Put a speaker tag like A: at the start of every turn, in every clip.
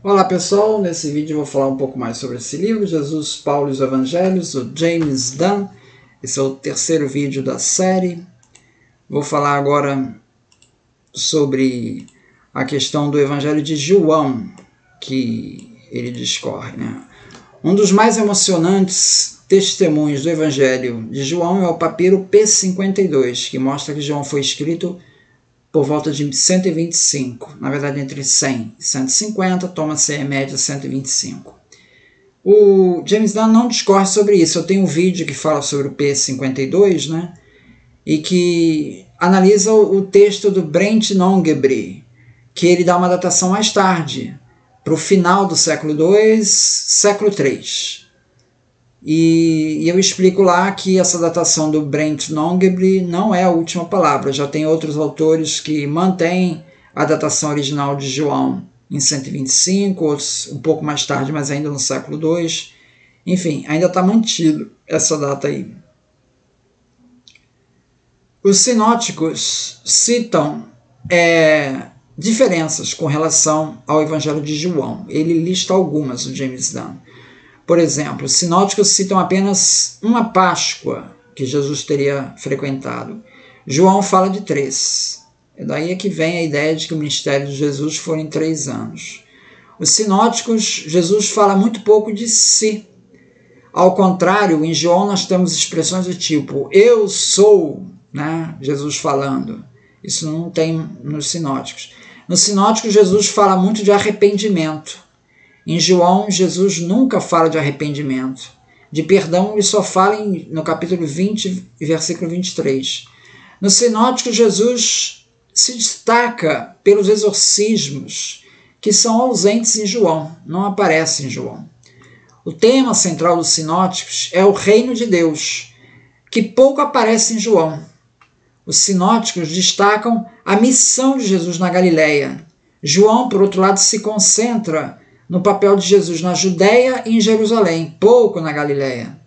A: Olá pessoal, nesse vídeo eu vou falar um pouco mais sobre esse livro, Jesus, Paulo e os Evangelhos, do James Dunn. Esse é o terceiro vídeo da série. Vou falar agora sobre a questão do Evangelho de João, que ele discorre, né? Um dos mais emocionantes testemunhos do Evangelho de João é o papiro P52, que mostra que João foi escrito por volta de 125, na verdade entre 100 e 150, toma-se a média 125. O James Dunn não discorre sobre isso. Eu tenho um vídeo que fala sobre o P52, né, e que analisa o texto do Brent Nongebry, que ele dá uma datação mais tarde, para o final do século II, século III. E eu explico lá que essa datação do Brent Nongebry não é a última palavra. Já tem outros autores que mantêm a datação original de João em 125, outros um pouco mais tarde, mas ainda no século II. Enfim, ainda está mantido essa data aí. Os sinóticos citam diferenças com relação ao Evangelho de João. Ele lista algumas, o James Dunn. Por exemplo, os sinóticos citam apenas uma Páscoa que Jesus teria frequentado. João fala de 3. Daí é que vem a ideia de que o ministério de Jesus foi em 3 anos. Os sinóticos, Jesus fala muito pouco de si. Ao contrário, em João nós temos expressões do tipo, eu sou, né? Jesus falando. Isso não tem nos sinóticos. Nos sinóticos, Jesus fala muito de arrependimento. Em João, Jesus nunca fala de arrependimento. De perdão, ele só fala no capítulo 20, versículo 23. No sinótico, Jesus se destaca pelos exorcismos, que são ausentes em João, não aparecem em João. O tema central dos sinóticos é o reino de Deus, que pouco aparece em João. Os sinóticos destacam a missão de Jesus na Galileia. João, por outro lado, se concentra no papel de Jesus na Judéia e em Jerusalém, pouco na Galileia.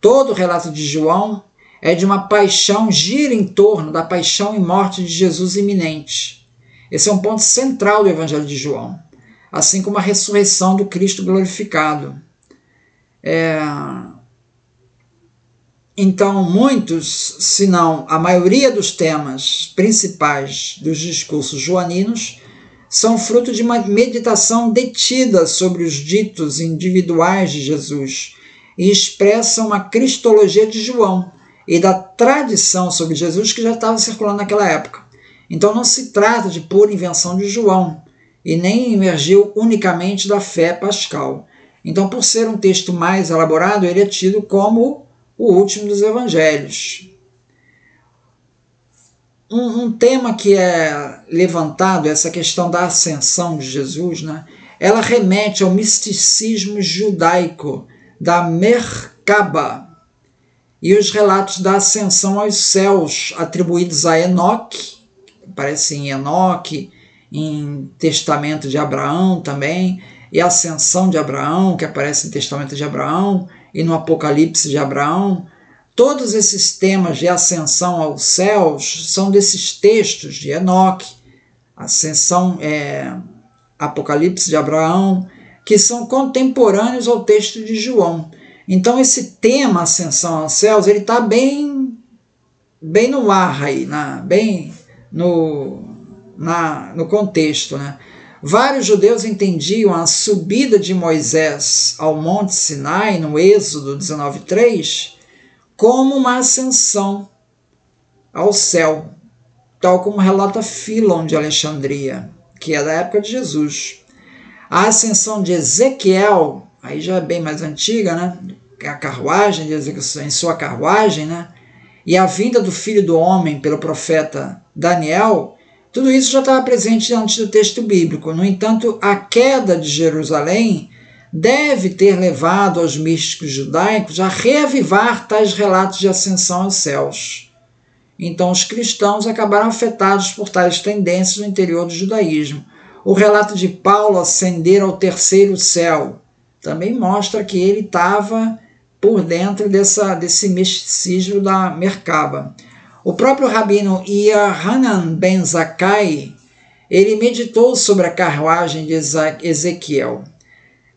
A: Todo o relato de João é de uma paixão, gira em torno da paixão e morte de Jesus iminente. Esse é um ponto central do Evangelho de João, assim como a ressurreição do Cristo glorificado. Então, muitos, se não a maioria dos temas principais dos discursos joaninos são fruto de uma meditação detida sobre os ditos individuais de Jesus e expressam uma cristologia de João e da tradição sobre Jesus que já estava circulando naquela época. Então não se trata de pura invenção de João e nem emergiu unicamente da fé pascal. Então, por ser um texto mais elaborado, ele é tido como o último dos evangelhos. Um tema que é levantado, essa questão da ascensão de Jesus, né? Ela remete ao misticismo judaico da Merkaba e os relatos da ascensão aos céus atribuídos a Enoque, aparece em Enoque, em Testamento de Abraão também, e a ascensão de Abraão, que aparece em Testamento de Abraão e no Apocalipse de Abraão. Todos esses temas de ascensão aos céus são desses textos de Enoque, ascensão, Apocalipse de Abraão, que são contemporâneos ao texto de João. Então esse tema, ascensão aos céus, ele está bem no ar aí, bem no contexto, né? Vários judeus entendiam a subida de Moisés ao Monte Sinai, no Êxodo 19:3, como uma ascensão ao céu, tal como relata Filon de Alexandria, que é da época de Jesus. A ascensão de Ezequiel, aí já é bem mais antiga, né? A carruagem de Ezequiel em sua carruagem, né? E a vinda do Filho do Homem pelo profeta Daniel, tudo isso já estava presente antes do texto bíblico. No entanto, a queda de Jerusalém deve ter levado aos místicos judaicos a reavivar tais relatos de ascensão aos céus. Então os cristãos acabaram afetados por tais tendências no interior do judaísmo. O relato de Paulo ascender ao terceiro céu também mostra que ele estava por dentro desse misticismo da Merkaba. O próprio rabino Yohanan ben Zakkai, ele meditou sobre a carruagem de Ezequiel.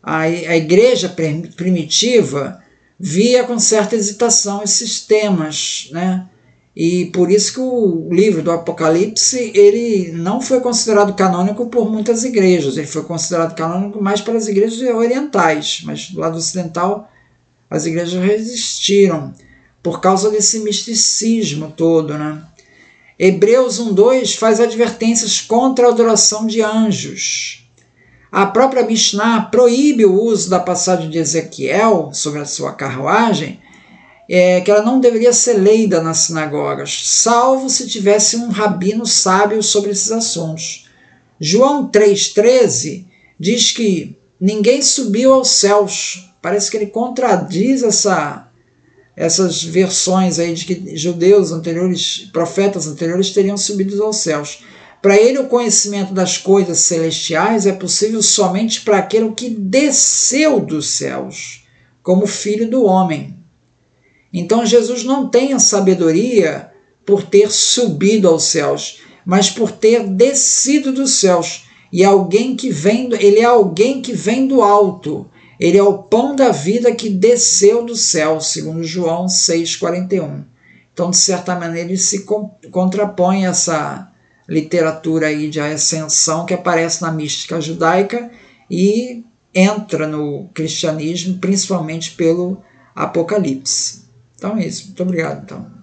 A: A igreja primitiva via com certa hesitação esses temas, né? E por isso que o livro do Apocalipse ele não foi considerado canônico por muitas igrejas, ele foi considerado canônico mais pelas igrejas orientais, mas do lado ocidental as igrejas resistiram por causa desse misticismo todo, né? Hebreus 1:2 faz advertências contra a adoração de anjos. A própria Mishnah proíbe o uso da passagem de Ezequiel sobre a sua carruagem, que ela não deveria ser lida nas sinagogas, salvo se tivesse um rabino sábio sobre esses assuntos. João 3,13 diz que ninguém subiu aos céus. Parece que ele contradiz essas versões aí de que judeus anteriores, profetas anteriores teriam subido aos céus. Para ele, o conhecimento das coisas celestiais é possível somente para aquele que desceu dos céus, como filho do homem. Então Jesus não tem a sabedoria por ter subido aos céus, mas por ter descido dos céus. E ele é alguém que vem do alto. Ele é o pão da vida que desceu do céu, segundo João 6,41. Então, de certa maneira, ele se contrapõe a essa literatura aí de ascensão que aparece na mística judaica e entra no cristianismo, principalmente pelo Apocalipse. Então é isso. Muito obrigado. Então.